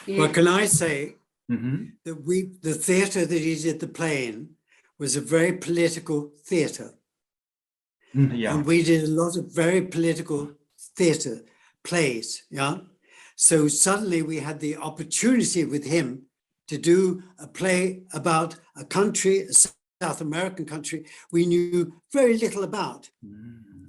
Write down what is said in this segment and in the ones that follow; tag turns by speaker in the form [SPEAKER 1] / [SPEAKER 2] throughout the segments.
[SPEAKER 1] Yeah.
[SPEAKER 2] Well, can I say that the theatre that he did the play in was a very political theatre.
[SPEAKER 3] Yeah.
[SPEAKER 2] And we did a lot of very political theatre plays, yeah? So suddenly we had the opportunity with him to do a play about a country, a South American country we knew very little about.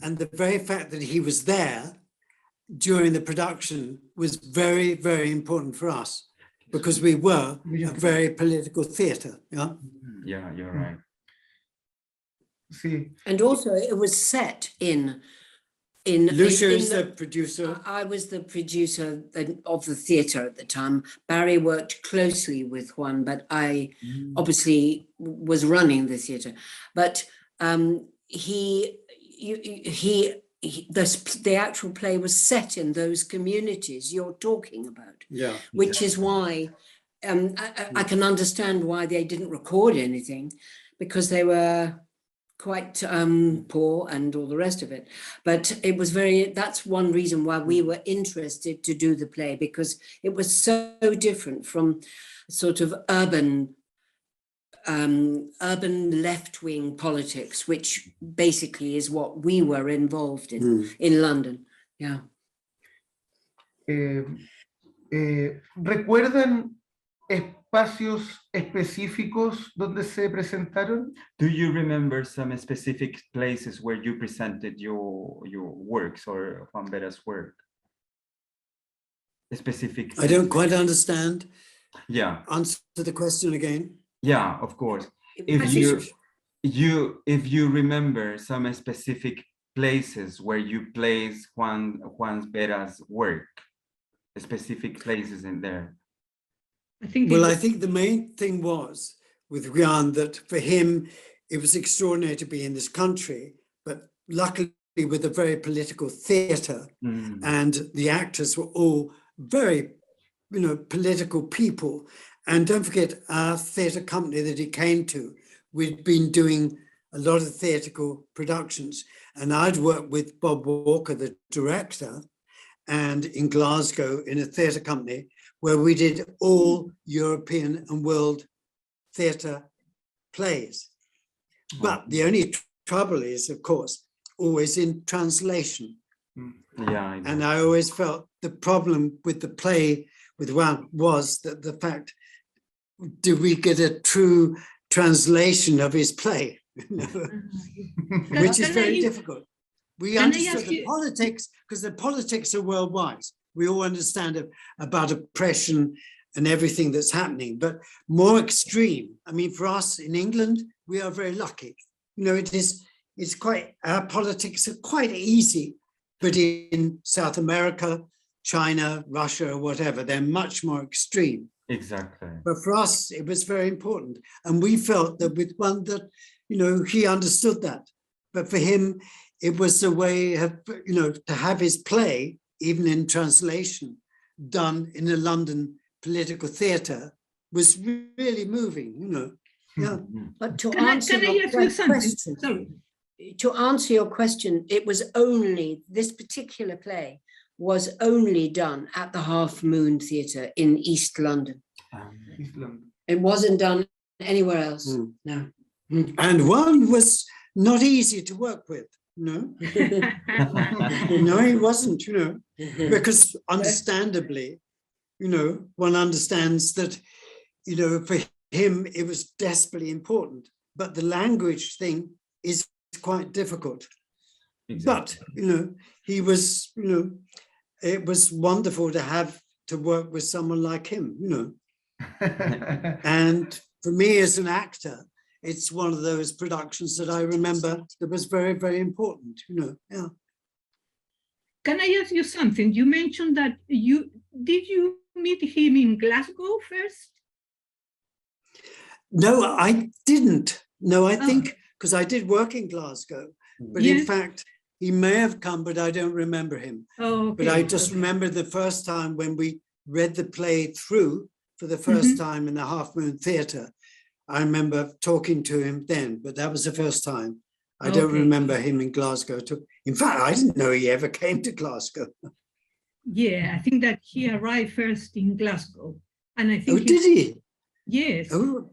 [SPEAKER 2] And the very fact that he was there during the production was very, very important for us because we were a very political theatre, yeah?
[SPEAKER 3] Yeah, you're right.
[SPEAKER 4] Sí.
[SPEAKER 1] And also it was set in
[SPEAKER 2] Loesje is the producer.
[SPEAKER 1] I was the producer of the theatre at the time. Barrie worked closely with Juan, but I obviously was running the theatre. But the actual play was set in those communities you're talking about.
[SPEAKER 2] Yeah.
[SPEAKER 1] Which is why I can understand why they didn't record anything, because they were quite poor and all the rest of it. But it was that's one reason why we were interested to do the play, because it was so different from sort of urban left-wing politics, which basically is what we were involved in London. Yeah.
[SPEAKER 4] ¿Recuerdan espacios específicos donde se presentaron?
[SPEAKER 3] Do you remember some specific places where you presented your works or Juan Vera's work? Specific.
[SPEAKER 2] I don't quite understand.
[SPEAKER 3] Yeah.
[SPEAKER 2] Answer the question again.
[SPEAKER 3] Yeah, of course. If you remember some specific places where you place Juan Vera's work, specific places in there.
[SPEAKER 2] I think the main thing was with Juan that for him, it was extraordinary to be in this country, but luckily with a very political theatre and the actors were all very, political people. And don't forget our theatre company that he came to, we'd been doing a lot of theatrical productions, and I'd worked with Bob Walker, the director, and in Glasgow in a theatre company where we did all European and world theatre plays. But the only trouble is, of course, always in translation.
[SPEAKER 3] Yeah.
[SPEAKER 2] And I always felt the problem with the play with Juan was that the fact, do we get a true translation of his play? Which is very difficult. We understood the politics, because the politics are worldwide. We all understand about oppression and everything that's happening, but more extreme. I mean, for us in England, we are very lucky. Our politics are quite easy, but in South America, China, Russia, or whatever, they're much more extreme.
[SPEAKER 3] Exactly.
[SPEAKER 2] But for us, it was very important. And we felt that with one that, he understood that. But for him, it was a way of, to have his play, even in translation, done in a London political theatre was really moving, Yeah.
[SPEAKER 1] But to answer your question, it was only, this particular play was only done at the Half Moon Theatre in East London. It wasn't done anywhere else, no.
[SPEAKER 2] And one was not easy to work with, No, he wasn't, because understandably, one understands that, for him, it was desperately important, but the language thing is quite difficult. Exactly. But, he was, it was wonderful to work with someone like him, And for me as an actor, it's one of those productions that I remember that was very, very important, yeah.
[SPEAKER 5] Can I ask you something? You mentioned that did you meet him in Glasgow first?
[SPEAKER 2] No, I didn't. No, I think, because I did work in Glasgow, but in fact, he may have come, but I don't remember him.
[SPEAKER 5] Oh, okay.
[SPEAKER 2] But I just remember the first time when we read the play through for the first time in the Half Moon Theatre. I remember talking to him then, but that was the first time. I don't remember him in Glasgow. In fact, I didn't know he ever came to Glasgow.
[SPEAKER 5] Yeah, I think that he arrived first in Glasgow. And I think
[SPEAKER 2] Oh, did he?
[SPEAKER 5] Yes.
[SPEAKER 2] Oh,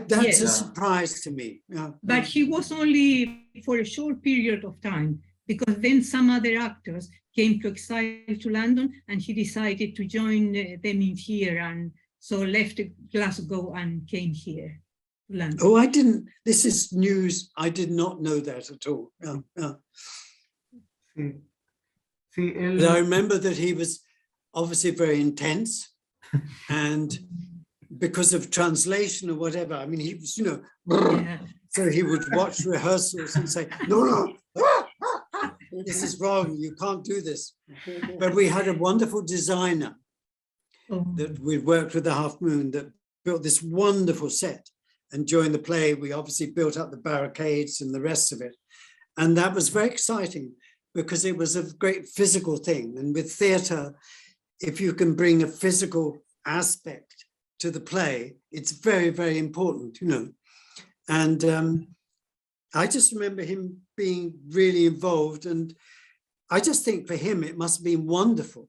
[SPEAKER 2] that's a surprise to me. Yeah.
[SPEAKER 5] But he was only for a short period of time, because then some other actors came to exile to London, and he decided to join them in here, and so left Glasgow and came here to London.
[SPEAKER 2] Oh, I didn't. This is news. I did not know that at all. Yeah, yeah. But I remember that he was obviously very intense, and because of translation or whatever, I mean, he was, you know,
[SPEAKER 5] Yeah.
[SPEAKER 2] so he would watch rehearsals and say, no, this is wrong, you can't do this. But we had a wonderful designer that we worked with the Half Moon that built this wonderful set. And during the play, we obviously built up the barricades and the rest of it. And that was very exciting because it was a great physical thing. And with theatre, if you can bring a physical aspect to the play, it's very, very important, you know. And I just remember him being really involved, and I just think for him it must have been wonderful.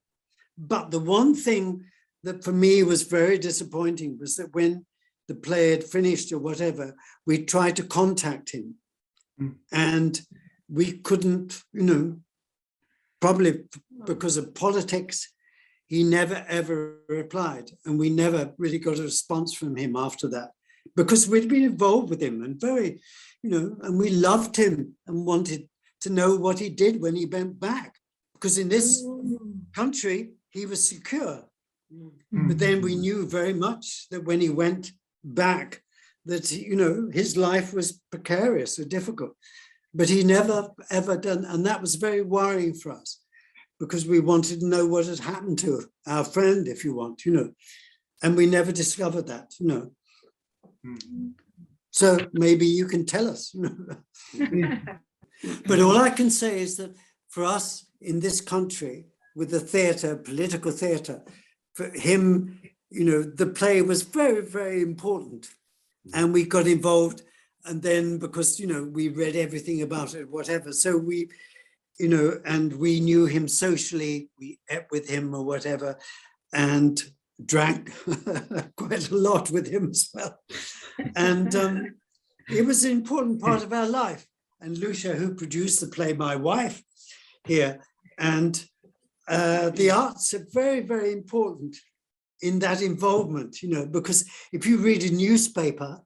[SPEAKER 2] But the one thing that for me was very disappointing was that when the play had finished or whatever, we tried to contact him and we couldn't, you know, probably because of politics. He never ever replied, and we never really got a response from him after that, because we'd been involved with him and very, you know, and we loved him and wanted to know what he did when he went back, because in this country he was secure. But then we knew very much that when he went back, that, you know, his life was precarious or difficult, but he never ever done, and that was very worrying for us, because we wanted to know what had happened to our friend, if you want, you know, and we never discovered that, you know. So maybe you can tell us, you know. But all I can say is that for us in this country, with the theatre, political theatre, for him, you know, the play was very, very important. And we got involved, and then because, you know, we read everything about it, whatever, so we, you know, and we knew him socially, we ate with him or whatever, and drank quite a lot with him as well. And it was an important part of our life. And Loesje, who produced the play, my wife here, and the arts are very, very important in that involvement, you know, because if you read a newspaper,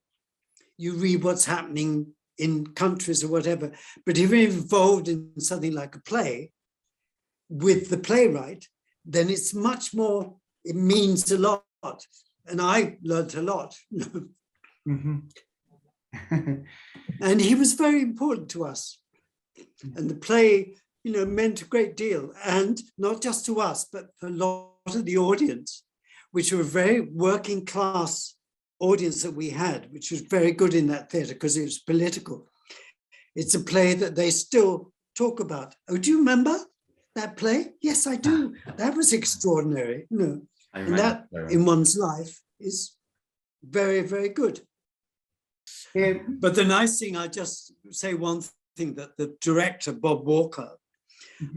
[SPEAKER 2] you read what's happening in countries or whatever, but if you're involved in something like a play with the playwright, then it's much more, it means a lot. And I learned a lot. And he was very important to us. And the play, you know, meant a great deal. And not just to us, but for a lot of the audience, which were a very working class audience that we had, which was very good in that theatre because it was political. It's a play that they still talk about. Oh, do you remember that play? Yes, I do. That was extraordinary, you know. And that in one's life is very, very good. But the nice thing, I just say one thing, that the director, Bob Walker,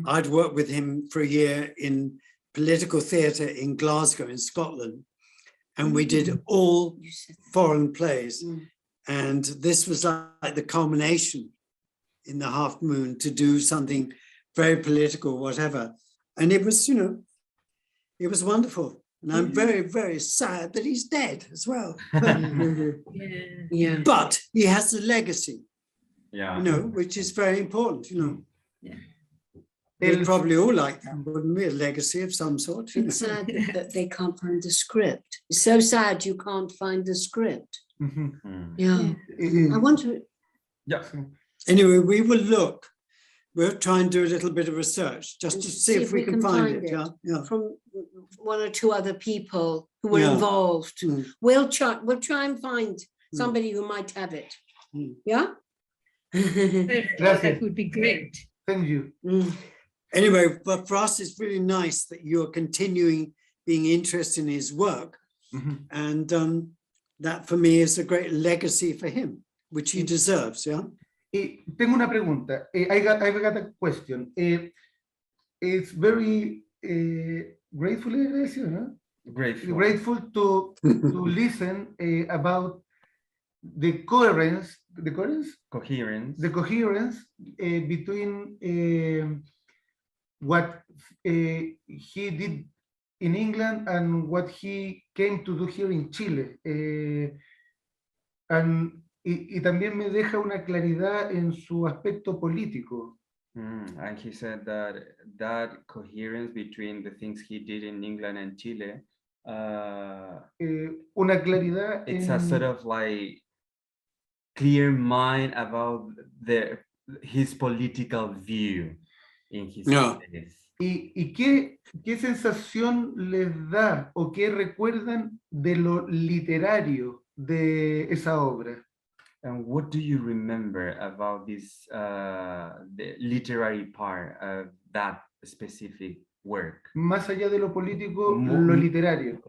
[SPEAKER 2] I'd worked with him for a year in political theatre in Glasgow in Scotland. And we did all foreign plays. And this was like the culmination in the Half Moon to do something very political, whatever. And it was, you know, it was wonderful. And I'm very, very sad that he's dead as well.
[SPEAKER 1] Yeah.
[SPEAKER 2] But he has a legacy,
[SPEAKER 3] yeah,
[SPEAKER 2] you know, which is very important, you know.
[SPEAKER 5] Yeah.
[SPEAKER 2] We'd probably all like that, wouldn't we? A legacy of some sort. You know?
[SPEAKER 1] It's sad that they can't find the script. It's so sad you can't find the script. Yeah. I want to.
[SPEAKER 3] Yeah.
[SPEAKER 2] Anyway, we will look. We'll try and do a little bit of research just to see if we can find it. Yeah, yeah.
[SPEAKER 1] From one or two other people who were involved. We'll try and find somebody who might have it. Yeah.
[SPEAKER 5] That would be great.
[SPEAKER 4] Thank you.
[SPEAKER 2] Anyway, but for us, it's really nice that you're continuing being interested in his work. And that for me is a great legacy for him, which he deserves, yeah?
[SPEAKER 4] Tengo una pregunta. I've got a question. It's very grateful, agradecido, ¿no? grateful to listen about the coherence between what he did in England and what he came to do here in Chile. Y también me deja una claridad en su aspecto político.
[SPEAKER 3] And he said that coherence between the things he did in England and Chile,
[SPEAKER 4] una claridad
[SPEAKER 3] it's a sort of like clear mind about his political view in his plays.
[SPEAKER 4] ¿Y qué sensación les da o qué recuerdan de lo literario de esa obra?
[SPEAKER 3] And what do you remember about this, the literary part of that specific work?
[SPEAKER 4] Más allá de lo político, lo literario.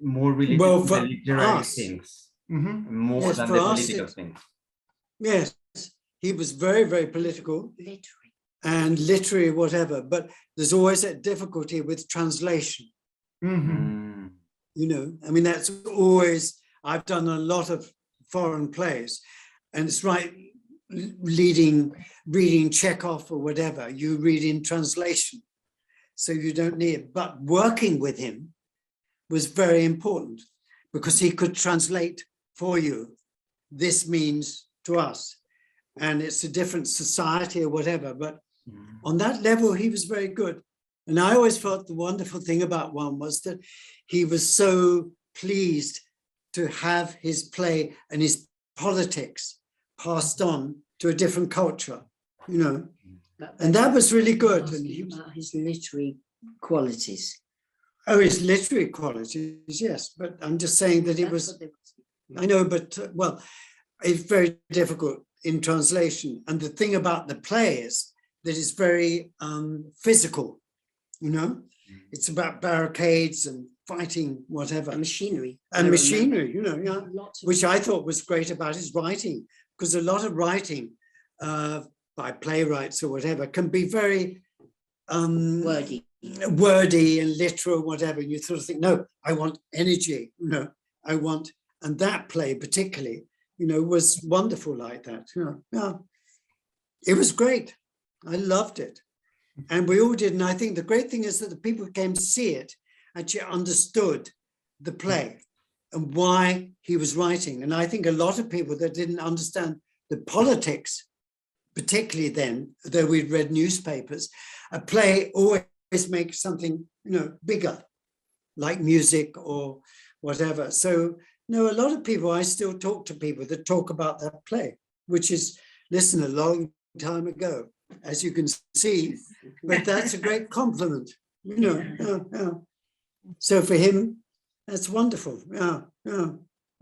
[SPEAKER 3] More related to the literary things, more
[SPEAKER 2] yes,
[SPEAKER 3] than the political things.
[SPEAKER 2] Yes, he was very, very political. And literary, whatever, but there's always that difficulty with translation. You know, I mean, that's always, I've done a lot of foreign plays, and it's right, reading Chekhov or whatever, you read in translation, so you don't need it. But working with him was very important because he could translate for you. This means to us, and it's a different society or whatever, but on that level, he was very good. And I always felt the wonderful thing about Juan was that he was so pleased to have his play and his politics passed on to a different culture, you know, and that was really good. And he was,
[SPEAKER 1] his literary qualities.
[SPEAKER 2] Oh, his literary qualities, yes, but I'm just saying that it was, I know, but well, it's very difficult in translation. And the thing about the play is that it's very physical, you know, it's about barricades and fighting, whatever.
[SPEAKER 1] Machinery.
[SPEAKER 2] And machinery, you know, yeah, which I thought was great about his writing, because a lot of writing by playwrights or whatever can be very wordy and literal, whatever. You sort of think, no, I want energy, you know, I want, and that play particularly, you know, was wonderful like that. Yeah, it was great. I loved it. And we all did. And I think the great thing is that the people who came to see it actually understood the play and why he was writing. And I think a lot of people that didn't understand the politics, particularly then, though we'd read newspapers, a play always makes something, you know, bigger, like music or whatever. So, no, a lot of people, I still talk to people that talk about that play, which is, listen, a long time ago, as you can see, but that's a great compliment, you know. So for him, that's wonderful. And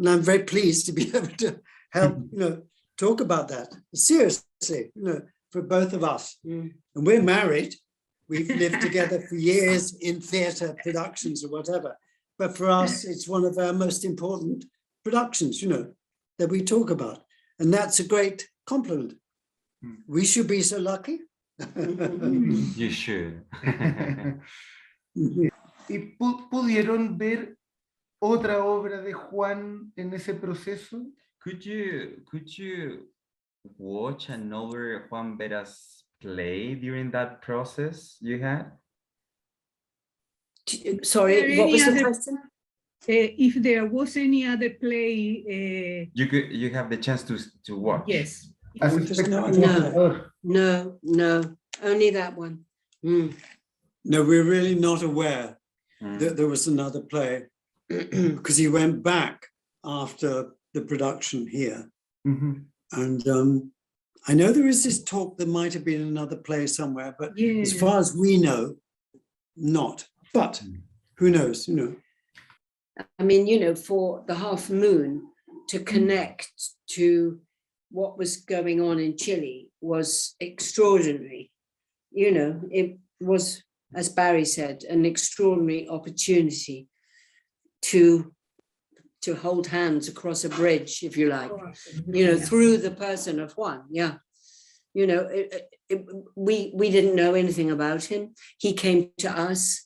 [SPEAKER 2] I'm very pleased to be able to help, you know, talk about that seriously, you know, for both of us. And we're married. We've lived together for years in theatre productions or whatever. But for us, it's one of our most important productions, you know, that we talk about. And that's a great compliment. We should be so lucky.
[SPEAKER 3] You should.
[SPEAKER 4] ¿Y pudieron ver otra obra de Juan en ese proceso?
[SPEAKER 3] Could you watch another Juan Vera's play during that process you had?
[SPEAKER 1] Sorry, what was the question?
[SPEAKER 5] If there was any other play,
[SPEAKER 3] you have the chance to watch.
[SPEAKER 5] Yes.
[SPEAKER 1] No, only that one.
[SPEAKER 2] No, we're really not aware that there was another play because he went back after the production here. And I know there is this talk there might have been another play somewhere, but as far as we know, not. But who knows, you know.
[SPEAKER 1] I mean, you know, for the Half Moon to connect to what was going on in Chile was extraordinary. You know, it was, as Barrie said, an extraordinary opportunity to hold hands across a bridge, if you like, you know, through the person of Juan. Yeah. You know, we didn't know anything about him. He came to us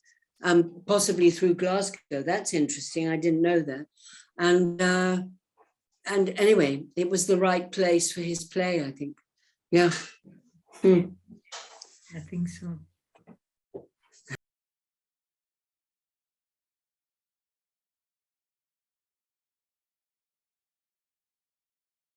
[SPEAKER 1] possibly through Glasgow. That's interesting. I didn't know that. And anyway, it was the right place for his play, I think. Yeah.
[SPEAKER 5] I think so.